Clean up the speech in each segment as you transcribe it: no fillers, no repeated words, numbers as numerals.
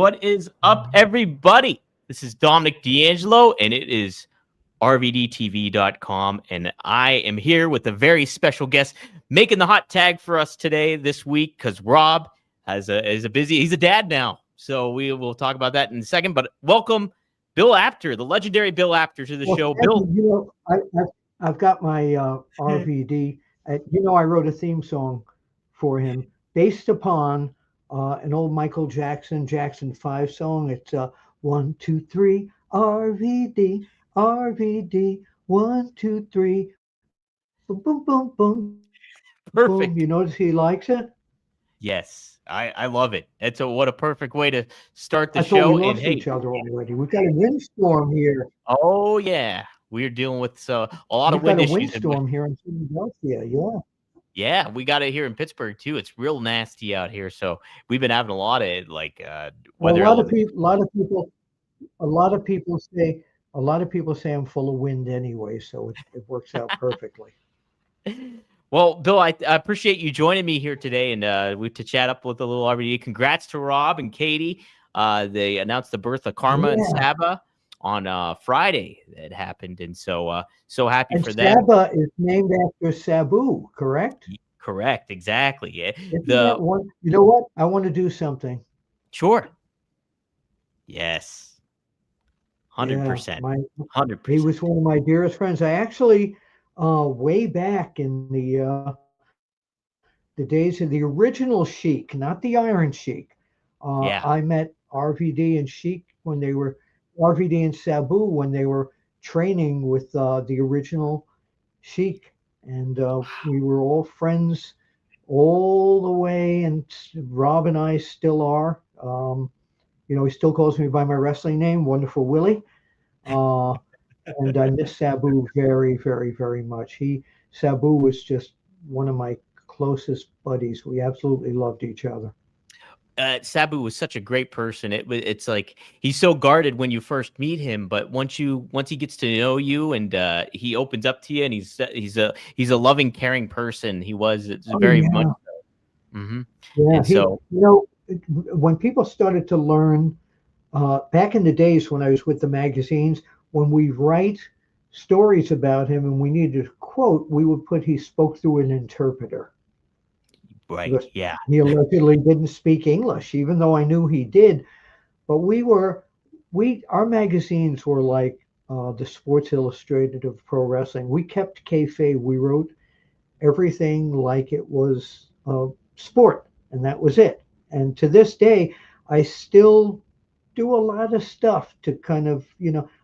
What is up, everybody? This is Dominic D'Angelo, and it is RVDTV.com, and I am here with a very special guest making the hot tag for us today, this week, because Rob is a busy, he's a dad now, so we will talk about that in a second, but welcome Bill Apter, the legendary Bill Apter, to the show. Bill. I've got my RVD. I wrote a theme song for him based upon an old Michael Jackson 5 song. It's 1, 2, 3, RVD, RVD, 1, 2, 3, boom, boom, boom, boom. Perfect. Boom. You notice he likes it? Yes, I love it. What a perfect way to start the I show. Thought we lost each other already. We've got a windstorm here. Oh yeah, we're dealing with a lot of wind issues. Windstorm here in Philadelphia. Yeah. Yeah, we got it here in Pittsburgh too. It's real nasty out here, so we've been having a lot of weather. A lot of people say I'm full of wind anyway, so it works out perfectly. Well, Bill, I appreciate you joining me here today, and we to chat up with a little RVD. Congrats to Rob and Katie. They announced the birth of Kharma and Saba on Friday. That happened, and so happy for them. Saba is named after Sabu, correct? Correct, exactly. Yeah. You know what? I want to do something. Sure. Yes. 100%. 100%. He was one of my dearest friends. I actually, way back in the days of the original Sheik, not the Iron Sheik. I met RVD and Sheik when they were RVD and Sabu when they were training with the original Sheik, and we were all friends all the way. And Rob and I still are. He still calls me by my wrestling name, Wonderful Willie. And I miss Sabu very, very, very much. Sabu was just one of my closest buddies. We absolutely loved each other. Sabu was such a great person. It's like he's so guarded when you first meet him, but once he gets to know you and he opens up to you, and he's a loving, caring person. He was very much so. Mm-hmm. Yeah. When people started to learn back in the days when I was with the magazines, when we write stories about him and we needed a quote, we would put he spoke through an interpreter. Right. Because yeah. He allegedly didn't speak English, even though I knew he did. But our magazines were like the Sports Illustrated of pro wrestling. We kept kayfabe. We wrote everything like it was sport, and that was it. And to this day, I still do a lot of stuff to kind of,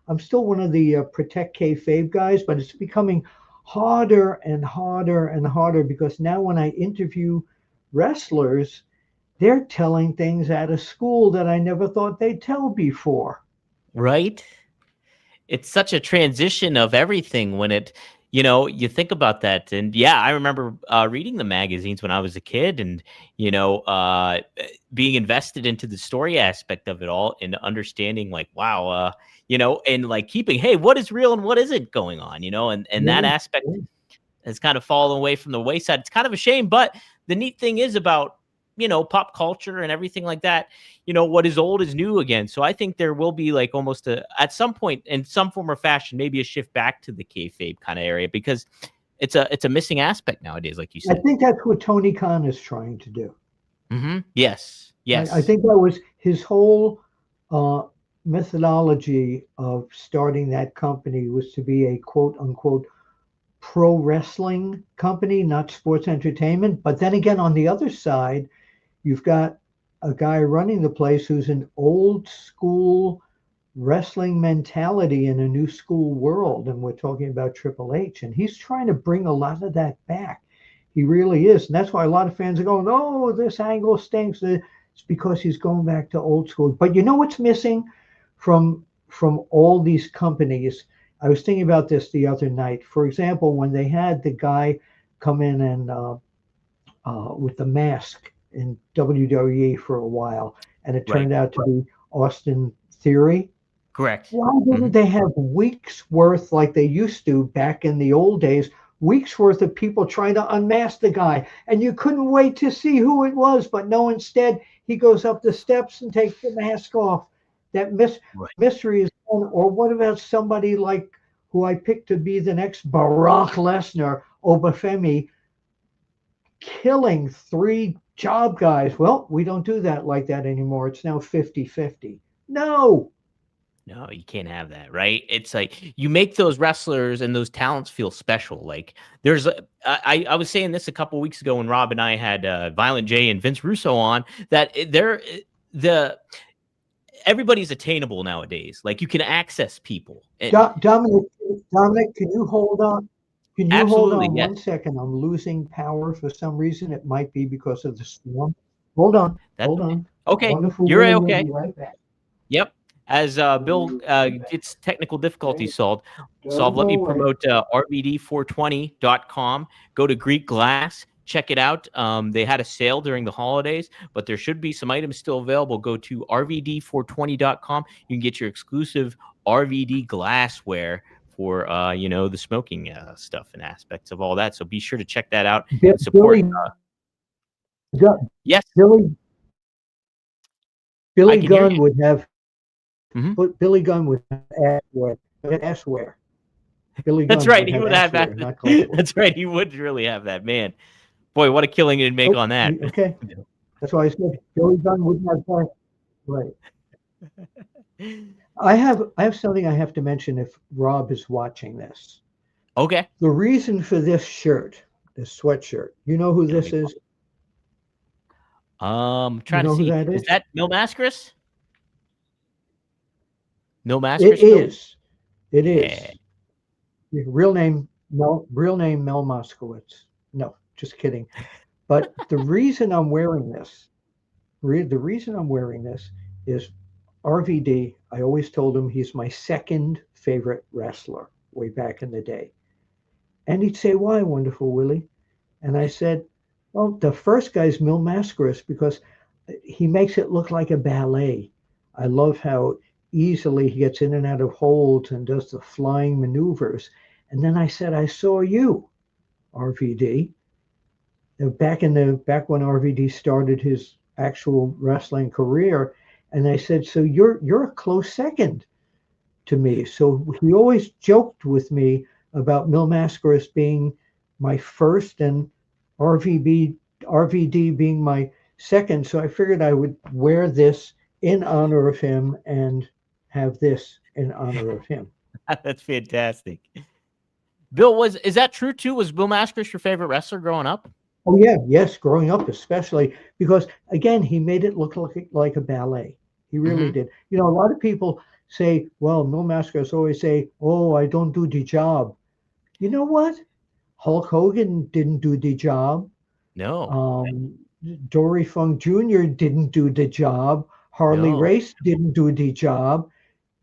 I'm still one of the protect kayfabe guys, but it's becoming harder and harder and harder, because now when I interview wrestlers, they're telling things out of school that I never thought they'd tell before. Right? It's such a transition of everything when you think about that. And yeah, I remember reading the magazines when I was a kid, and being invested into the story aspect of it all, and understanding like, wow, and like keeping, hey, what is real and what isn't going on, and that aspect has kind of fallen away from the wayside. It's kind of a shame, but the neat thing is about pop culture and everything like that, what is old is new again. So I think there will be like almost at some point in some form or fashion, maybe a shift back to the kayfabe kind of area, because it's a missing aspect nowadays, like you said. I think that's what Tony Khan is trying to do. Mm-hmm. Yes. I think that was his whole methodology of starting that company, was to be a quote unquote pro wrestling company, not sports entertainment. But then again, on the other side, you've got a guy running the place who's an old school wrestling mentality in a new school world. And we're talking about Triple H, and he's trying to bring a lot of that back. He really is. And that's why a lot of fans are going, oh, this angle stinks. It's because he's going back to old school. But you know what's missing from all these companies? I was thinking about this the other night. For example, when they had the guy come in and with the mask in WWE for a while, and it turned out to be Austin Theory. Correct. Why didn't they have weeks worth like they used to back in the old days weeks worth of people trying to unmask the guy, and you couldn't wait to see who it was. But no, instead he goes up the steps and takes the mask off. That Right. mystery is gone. Or what about somebody like who I picked to be the next Barack Lesnar, Obafemi, killing 3 job guys? Well, we don't do that like that anymore. It's now 50-50. No. No, you can't have that, right? It's like you make those wrestlers and those talents feel special. Like I was saying this a couple weeks ago when Rob and I had Violent J and Vince Russo on, that the everybody's attainable nowadays. Like you can access people. Dominic, can you hold on? Can you hold Absolutely, on yes. 1 second? I'm losing power for some reason. It might be because of the storm. Hold on. That's Hold okay. on. Okay, Wonderful you're Willie will okay. be right back. Yep. As Bill gets technical difficulties solved, Don't let go me away. promote RVD420.com. Go to Greek Glass. Check it out. They had a sale during the holidays, but there should be some items still available. Go to RVD420.com. You can get your exclusive RVD glassware for the smoking stuff and aspects of all that. So be sure to check that out and support. Yes, Billy I Billy can hear Gunn you. would have Mhm. Billy Gunn would have assware. Billy That's Gunn right. would He have would have that. assware, not glassware. That's right. He would really have that, man. Boy, what a killing he'd make Oh, on that. okay. That's why I said Billy Gunn wouldn't have glass. Right. I have something I have to mention if Rob is watching this. Okay. The reason for this shirt, this sweatshirt, you know who Tell this me is? You trying to know who see. that Is is? that Mil Mascaris? Mil It Mascaris still? is. It Yeah. is. Real name Mel Moskowitz. No, just kidding. But the reason I'm wearing this, the reason I'm wearing this is RVD. I always told him he's my second favorite wrestler way back in the day. And he'd say, "Why, Wonderful Willie?" And I said, "Well, the first guy's Mil Mascaris because he makes it look like a ballet. I love how easily he gets in and out of holds and does the flying maneuvers." And then I said, "I saw you, RVD, back when RVD started his actual wrestling career." And I said, "So you're a close second to me." So he always joked with me about Mil Mascaris being my first and RVD being my second. So I figured I would wear this in honor of him and have this in honor of him. That's fantastic. Bill, is that true too? Was Bill Mascaris your favorite wrestler growing up? Oh yeah, yes, growing up especially because again he made it look like a ballet. He really Hmm. did. You know, a lot of people say, "Well, Mil Mascaris always say, oh, I don't do the job." You know what? Hulk Hogan didn't do the job. No. Um, Dory Funk Jr. didn't do the job. Harley No. Race didn't do the job.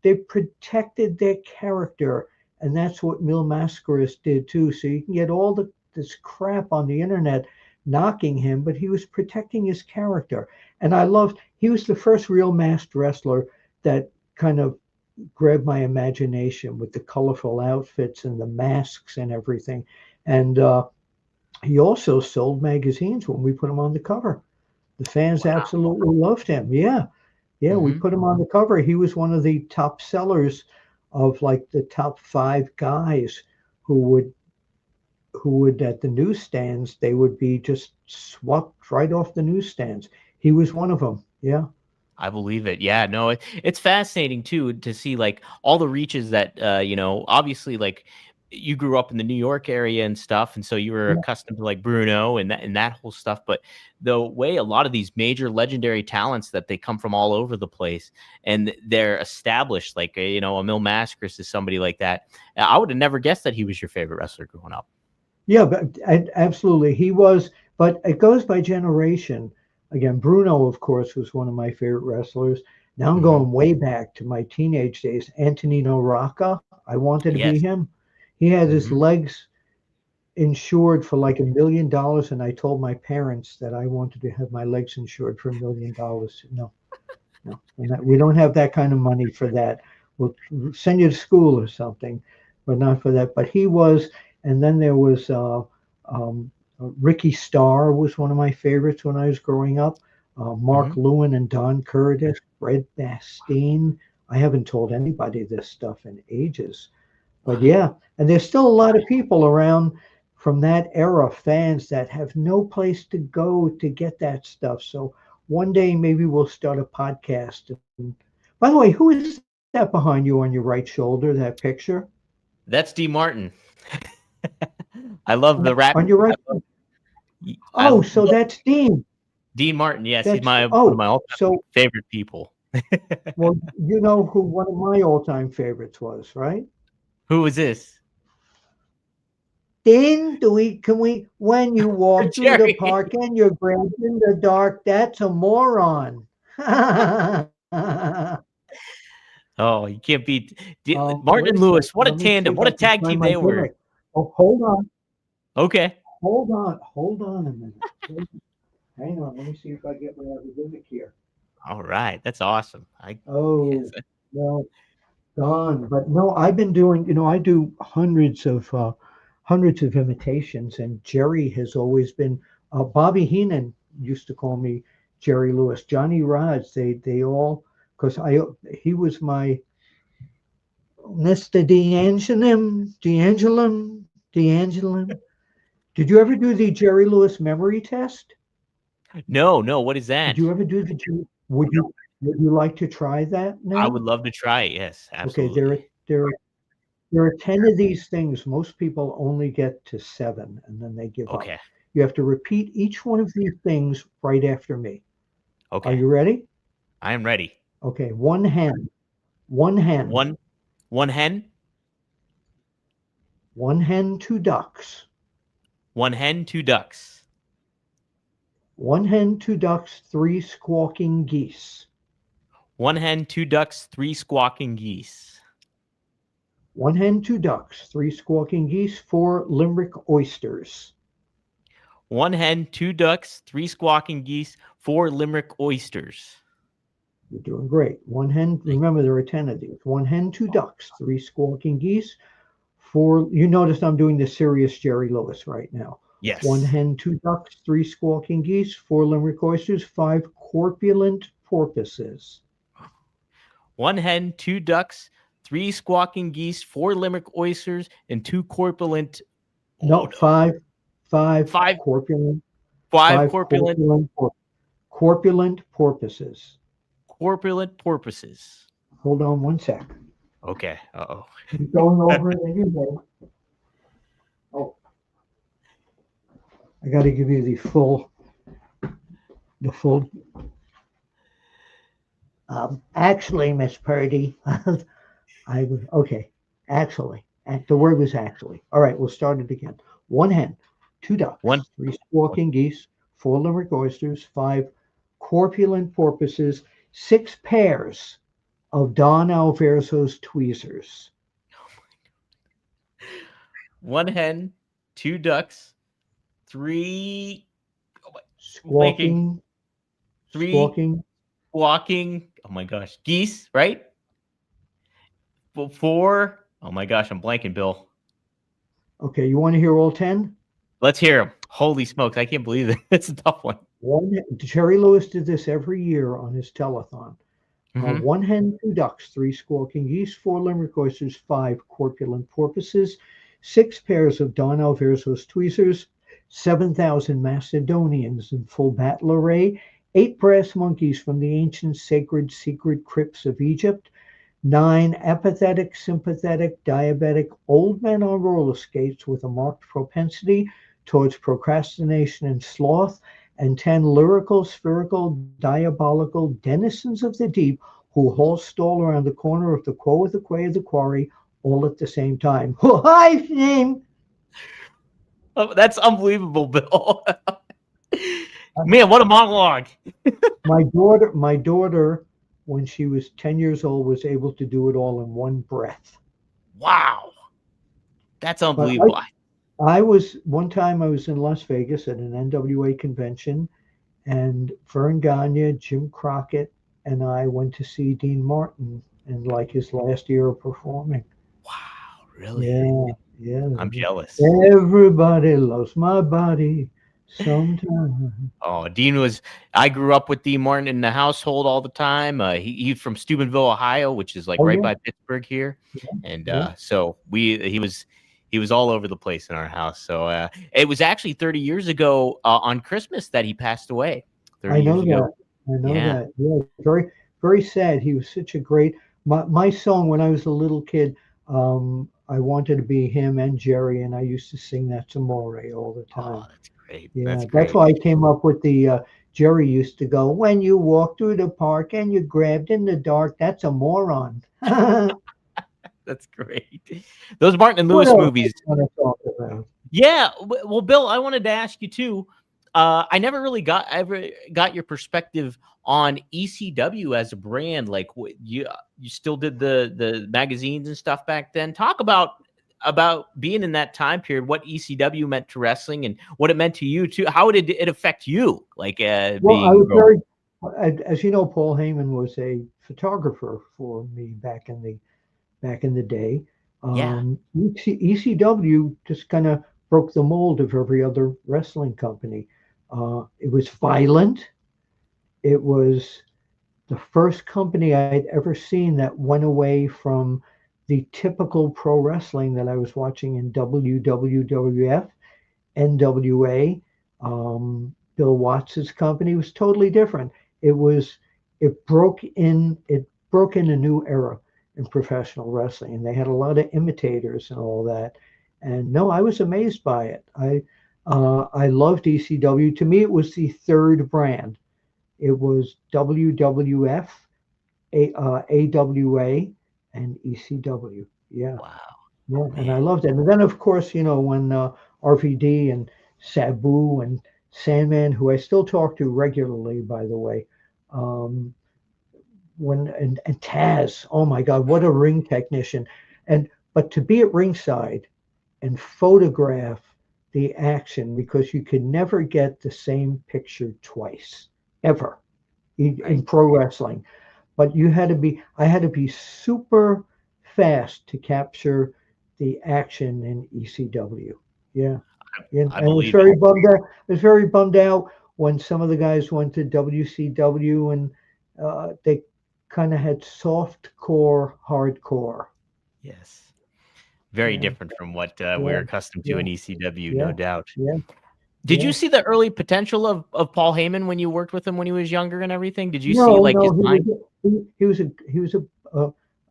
They protected their character, and that's what Mil Mascaris did too. So you can get all this crap on the internet knocking him, but he was protecting his character. And I loved he was the first real masked wrestler that kind of grabbed my imagination with the colorful outfits and the masks and everything. And he also sold magazines when we put him on the cover. The fans Wow. absolutely loved him. Yeah. Yeah, we Hmm. put him on the cover. He was one of the top sellers of like the top 5 guys who would at the newsstands they would be just swapped right off the newsstands. He was one of them. Yeah. I believe it. Yeah, no, it's fascinating too to see like all the reaches that obviously like you grew up in the New York area and stuff, and so you were Yeah. accustomed to like Bruno and that whole stuff. But the way a lot of these major legendary talents that they come from all over the place and they're established, like a Mil Mascaris is somebody like that. I would have never guessed that he was your favorite wrestler growing up. Yeah, but absolutely he was. But it goes by generation. Again, Bruno, of course, was one of my favorite wrestlers. Now I'm Hmm. going way back to my teenage days. Antonino Rocca, I wanted to be Yes. him. He had his Hmm. legs insured for like $1 million, and I told my parents that I wanted to have my legs insured for $1 million. No, no, we don't have that kind of money for that. We'll send you to school or something, but not for that. But he was. And then there was Ricky Starr was one of my favorites when I was growing up. Mark Hmm. Lewin and Don Curtis, Fred Bastien. I haven't told anybody this stuff in ages. But Wow. yeah, and there's still a lot of people around from that era, fans that have no place to go to get that stuff. So one day maybe we'll start a podcast. And by the way, who is that behind you on your right shoulder, that picture? That's D Martin. I love the rap. On your right? I love, I Oh, so love that's Dean. Dean Martin. Yes, he's That's my one of oh, my all-time so favorite people. well, you know who one of my all-time favorites was, right? Who is this? Dean, when you walk through the Jerry. park and you're grabbed in the dark, that's a moron. Oh, you can't beat Wait Martin a and second. Lewis. What a Let me see tandem! if What I a can tag find team my they were. gimmick. Oh, hold on, Okay. hold on a minute. Hang on, let me see if I get my other gimmick here. All right. That's awesome. I yes. Oh, no, gone. But no, I've been doing. I do hundreds of imitations, and Jerry has always been. Bobby Heenan used to call me Jerry Lewis. Johnny Rods, they all because I he was my Mr. D'Angelim. Did you ever do the Jerry Lewis memory test? No, no. What is Did that? you ever do the? Would you like to try that I would now? love to try it. Yes, Okay, there absolutely. there there are 10 of these things. Most people only get to 7 and then they give up. Okay. You have to repeat each one of these things right after me. Are Okay. you ready? I am ready. Okay, one hen, One one hen, one hen, two ducks, one hen, two ducks. one hen, two ducks, three squawking geese, One hen, two ducks, three squawking geese. one hen, two ducks, three squawking geese, four limerick oysters. One hen, two ducks, three squawking geese, four Limerick oysters. You're doing great. One hen, remember there are 10 of these. One hen, two ducks, three squawking geese, four. You notice I'm doing the serious Jerry Lewis right now. One Yes. hen, two ducks, three squawking geese, four limerick oysters, five corpulent porpoises. One hen, two ducks, three squawking geese, four Limerick oysters, and two corpulent. Oh No, no. five Five corpulent, five five corpulent corpulent porpoises. corpulent porpoises. Hold on one sec. Okay. Uh I'm going over it anyway. Oh, I got to give you the full. Actually, Miss Purdy, I was okay. Actually, the word was actually. All right, we'll start it again. One hen, two One. ducks, three squawking geese, four limerick oysters, five corpulent porpoises, six pairs of Don Alverso's tweezers. One hen, two ducks, three. Oh my, I'm blanking. Squawking, Three squawking. squawking. Oh my gosh, geese. Right. Four. Oh my gosh, I'm blanking, Bill. Okay, you want to hear all 10? Let's hear him. Holy smokes, I can't believe it. It's a tough one. Jerry Lewis did this every year on his telethon. Hmm. One hen, two ducks, three squawking geese, four limerick oysters, five corpulent porpoises, six pairs of Don Alverso's tweezers, 7,000 Macedonians in full battle array, eight brass monkeys from the ancient sacred secret crypts of Egypt, nine apathetic, sympathetic, diabetic old men on roller skates with a marked propensity towards procrastination and sloth, and 10 lyrical, spherical, diabolical denizens of the deep who haul stall around the corner of the quo of the quay of the quarry all at the same time. Hi, name. Oh, that's unbelievable, Bill. Man, what a monologue. My daughter, when she was 10 years old, was able to do it all in one breath. Wow. That's But unbelievable. one time I was in Las Vegas at an NWA convention, and Vern Gagne, Jim Crockett, and I went to see Dean Martin in like his last year of performing. Wow. Really? Yeah, yeah. I'm jealous. Everybody loves my body sometime. Oh, Dean was. I grew up with Dean Martin in the household all the time. He's from Steubenville, Ohio, which is like Oh right yeah, by Pittsburgh here, and yeah. so he was all over the place in our house. So it was actually 30 years ago on Christmas that he passed away. I 30 years know ago. that. I know Yeah. that. Yeah, very, very sad. He was such a great. My song when I was a little kid, I wanted to be him and Jerry, and I used to sing that to More all the Oh, time. that's great. Yeah, That's that's great. why I came up with the Jerry used to go, when you walk through the park and you grabbed in the dark, that's a moron. That's great. Those Martin and What Lewis else do movies. you want to talk about? Yeah. Well, Bill, I wanted to ask you too. I never really got your perspective on ECW as a brand. Like, you still did the magazines and stuff back then. Talk about being in that time period. What ECW meant to wrestling and what it meant to you too. How did it affect you? Like, Well, I being was growing. very, as you know, Paul Heyman was a photographer for me back in the day. Yeah. ECW just kind of broke the mold of every other wrestling company. It was violent. It was the first company I'd ever seen that went away from the typical pro wrestling that I was watching in WWF, NWA. Bill Watts's company was totally different. It was it broke in a new era in professional wrestling, and they had a lot of imitators and all that. And no, I was amazed by it. I loved ECW. To me, it was the third brand. It was WWF, AWA, and ECW. Yeah, Wow, yeah, and man. I loved it. And then, of course, when RVD and Sabu and Sandman, who I still talk to regularly, by the way, um, and Taz. Oh my God, what a ring technician! And but to be at ringside and photograph the action because you could never get the same picture twice ever in Right. pro wrestling. But I had to be super fast to capture the action in ECW. Yeah. Yeah, I and I was believe it. very bummed out. I was very bummed out when some of the guys went to WCW and they kind of had soft core, hardcore. Yes. Very Yeah, different from what we're yeah, accustomed to yeah, in ECW, no yeah, doubt. yeah, Did you yeah. see the early potential of Paul Heyman when you worked with him when he was younger and everything? Did you see No, like his no, mind? he was a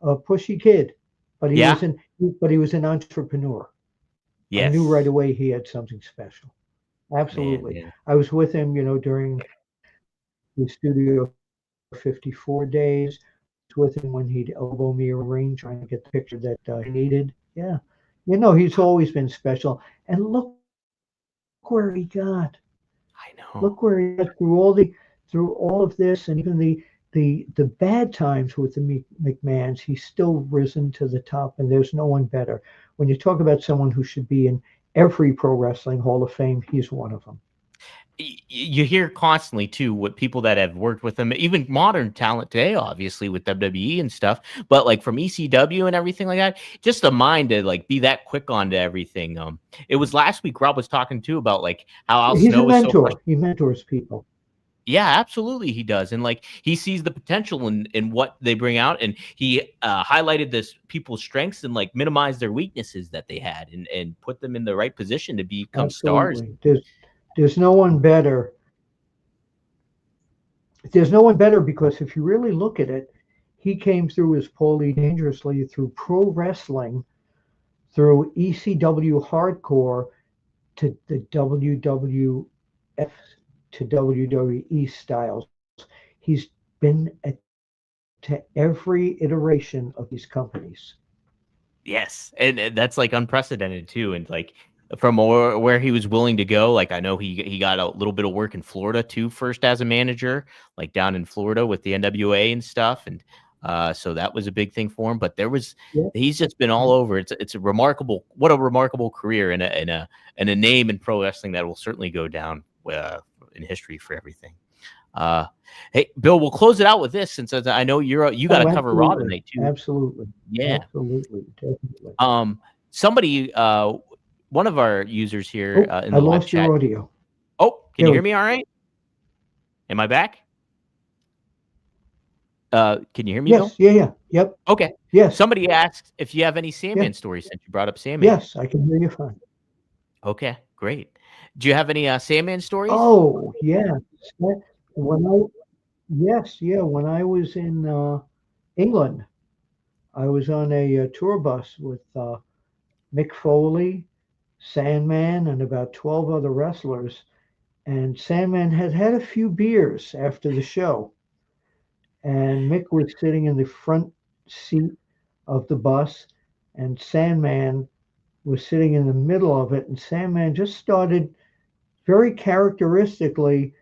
pushy kid, but Yeah. he was an entrepreneur. I knew right Yes. away he had something special. Man, Absolutely. man. I was with him, during the Studio 54 days. I was with him when he'd elbow me around the ring trying to get the picture that he needed. Yeah. He's always been special. And look where he got. Look where I he got know. through all of this and even the bad times with the McMahons, he's still risen to the top and there's no one better. When you talk about someone who should be in every pro wrestling hall of fame, he's one of them. You hear constantly too what people that have worked with him, even modern talent today, obviously with WWE and stuff, but like from ECW and everything like that, just a mind to like be that quick onto everything. It was last week Rob was talking too about like how Al He's a Snow is so mentor. He mentors people. yeah, absolutely he does. And like he sees the potential in what they bring out and he highlighted this people's strengths and like minimize their weaknesses that they had and put them in the right position to become stars. Absolutely. There's no one better. There's no one better because if you really look at it, he came through as Paulie Dangerously through pro wrestling, through ECW hardcore to the WWF to WWE styles. He's been to every iteration of these companies. Yes, and that's, like, unprecedented too, and, like, from where he was willing to go, like, I know he got a little bit of work in Florida too first as a manager, like, down in Florida with the NWA and stuff, and, so that was a big thing for him, but Yeah, he's just been all over. It's a remarkable what a remarkable career and a name in pro wrestling that will certainly go down, in history for everything. Uh, hey, Bill, we'll close it out with this since I know you oh, gotta cover Raw absolutely. tonight too. Absolutely. Yeah. Absolutely. Definitely. somebody, one of our users here Oh, in I the live lost chat. your audio. Oh, can you There hear we me all right? Am I back? Can you hear me, Bill? Yes, yeah, yeah, yep, Okay. yes, Somebody asked if you have any yeah, Sandman stories since you brought up Sandman. yes, I can hear you fine. Okay, great. Do you have any Sandman stories? Oh, yeah. When I yes, yeah, when I was in England, I was on a, tour bus with Mick Foley, Sandman, and about 12 other wrestlers. And Sandman had had a few beers after the show, and Mick was sitting in the front seat of the bus, and Sandman was sitting in the middle of it, and Sandman just started very characteristically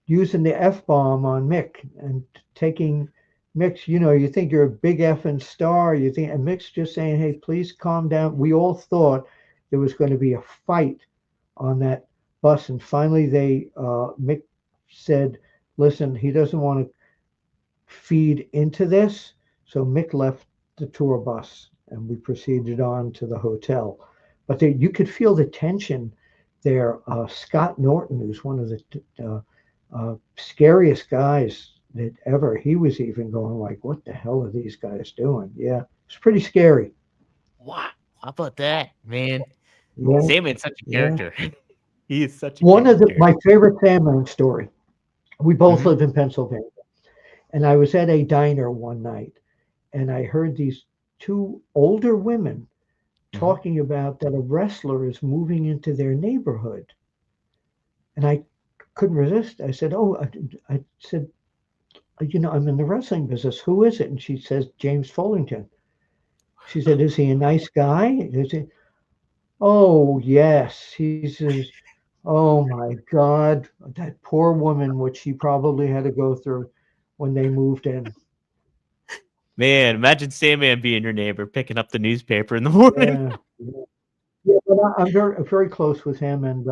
using the F bomb on Mick and taking Mick's, you think you're a big effing star. You think, and Mick's just saying, hey, please calm down. We all thought there was going to be a fight on that bus. And finally, Mick said, listen, he doesn't want to feed into this. So Mick left the tour bus and we proceeded on to the hotel. But you could feel the tension there. Scott Norton, who's one of the scariest guys that ever, he was even going like, what the hell are these guys doing? Yeah, it's pretty scary. Wow. How about that, man? Yeah, Sandman's such a yeah. character. He is such a One of character. my favorite Sandman story. We both Mhm, live in Pennsylvania, and I was at a diner one night, and I heard these two older women mhm. talking about that a wrestler is moving into their neighborhood, and I couldn't resist. I said, "Oh," I said, I'm in the wrestling business. Who is it?" And she says, "James Follington." She said, "Is he a nice guy?" Is he? Oh yes, he says. Oh my God, that poor woman, what she probably had to go through when they moved in. Man, imagine Sandman being your neighbor, picking up the newspaper in the morning. Yeah, yeah, yeah. But I'm very close with him, and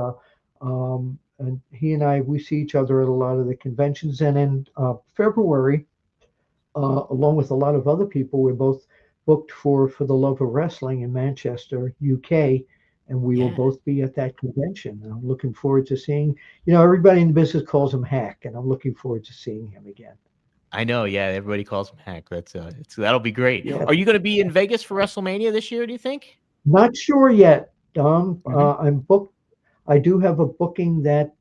he and I we see each other at a lot of the conventions. And in February, along with a lot of other people, we're both booked for the Love of Wrestling in Manchester, UK, and we will Yeah, both be at that convention. And I'm looking forward to seeing. Everybody in the business calls him Hack, and I'm looking forward to seeing him again. I know. Yeah, everybody calls him Hack. That'll be great. Yeah, Are you going to be in Vegas for WrestleMania this year? Do you think? not sure yet, Dom. Hmm. I'm booked. I do have a booking that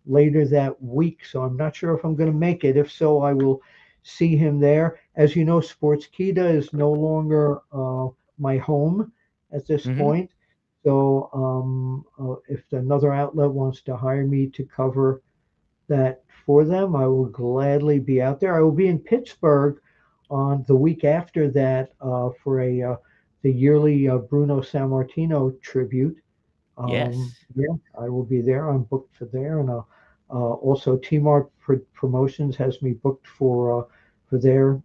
later that week, so I'm not sure if I'm going to make it. If so, I will see him there. As you know, Sportskeeda is no longer my home at this Hmm. point. So if another outlet wants to hire me to cover that for them, I will gladly be out there. I will be in Pittsburgh on the week after that for the yearly Bruno Sammartino tribute. Yes. Yeah, I will be there. I'm booked for there, and also T-Mart Promotions has me booked for their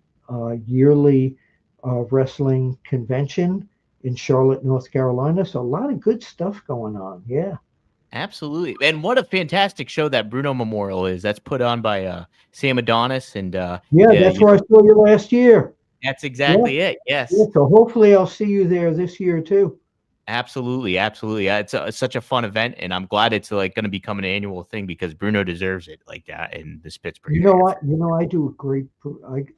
yearly wrestling convention in Charlotte, North Carolina. So a lot of good stuff going on. Yeah, Absolutely. And what a fantastic show that Bruno Memorial is. That's put on by Sam Adonis and yeah, that's where I saw you last year. that's Yeah, exactly it. yeah. Yes. So hopefully I'll see you there this year too. Absolutely, absolutely. It's such a fun event, and I'm glad it's like going to become an annual thing because Bruno deserves it like that in this Pittsburgh You know area. what? I do a great.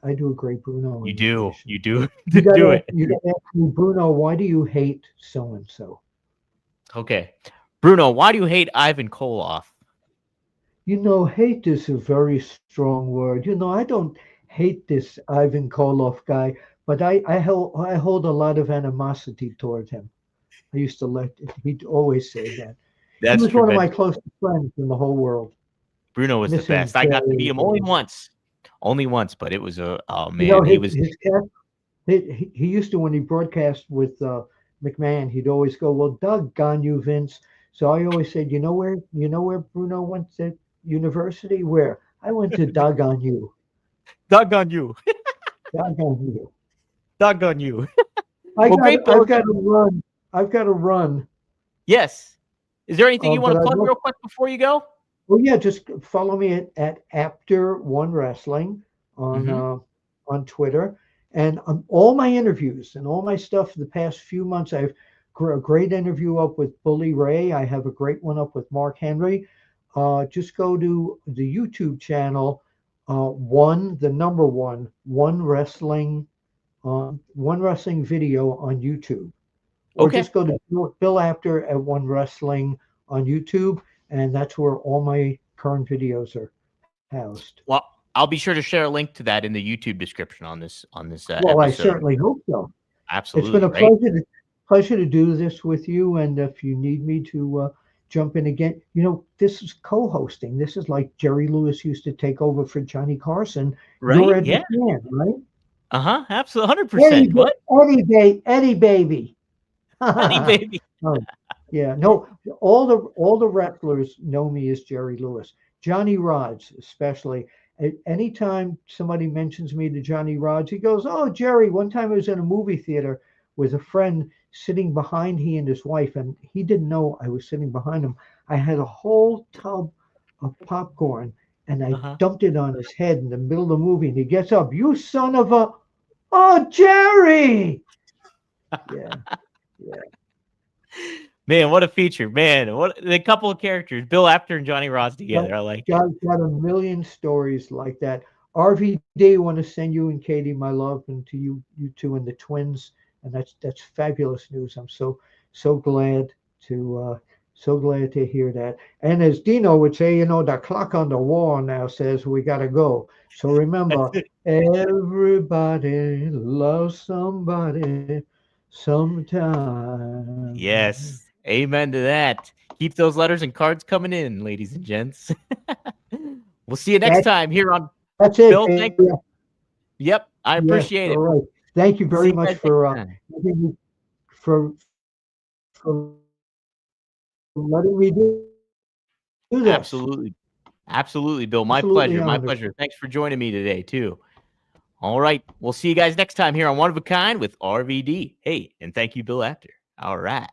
I do a great Bruno imitation. You do You got do to it. you got to ask me, Bruno. Why do you hate so and so? Okay, Bruno, why do you hate Ivan Koloff? Hate is a very strong word. I don't hate this Ivan Koloff guy, but I hold a lot of animosity toward him. I used to let he'd always say that. He That's was one of my tremendous. closest friends in the whole world. Bruno was the Miss him best. I got to meet very, him very. only once, but it was a oh man, he was His cat. He used to when he broadcast with McMahon. He'd always go, "Well, doggone you, Vince." So I always said, "You know where Bruno went to university? Where I went to doggone you, doggone you, doggone you." doggone you. I Well, got great, Bill. I've got to run. I've got to run. Yes. Is there anything you want But to I plug love. real quick before you go? Well, yeah, just follow me at Apter One Wrestling on Hmm. uh, on Twitter, And all my interviews and all my stuff for the past few months, I've a great interview up with Bully Ray. I have a great one up with Mark Henry. Just go to the YouTube channel, the number one wrestling, one wrestling video on YouTube, or Okay. just go to Bill Apter at One Wrestling on YouTube, and that's where all my current videos are housed. Well, I'll be sure to share a link to that in the YouTube description on this Well, I episode. certainly hope so. It's been Absolutely. a Right. pleasure to do this with you. And if you need me to jump in again, this is co-hosting. This is like Jerry Lewis used to take over for Johnny Carson. You're Right. Ed Yeah. McMahon, right? Absolutely. 100%. What? Eddie baby. Eddie baby. Oh, yeah. No, all the wrestlers know me as Jerry Lewis. Johnny Rods, especially. Anytime somebody mentions me to Johnny Rods, he goes, "Oh, Jerry." One time I was in a movie theater with a friend sitting behind he and his wife, and he didn't know I was sitting behind him. I had a whole tub of popcorn, and I dumped it on his head in the middle of the movie, and he gets up, "You son of a, oh, Jerry!" Yeah, yeah. Man, what a feature. Man, what the couple of characters, Bill Apter and Johnny Ross together. I like got a million stories like that. RVD, want to send you and Katie my love, and to you two and the twins, and that's fabulous news. I'm so glad to hear that. And as Dino would say, the clock on the wall now says we got to go. So remember, everybody loves somebody sometime. Yes. Amen to that. Keep those letters and cards coming in, ladies and gents. We'll see you next time here on That's it. Bill. Yep, I appreciate it. All right. Thank you very much for letting me do this. Absolutely, Bill. My pleasure. My pleasure. Thanks for joining me today, too. All right. We'll see you guys next time here on One of a Kind with RVD. Hey, and thank you, Bill Apter. All right.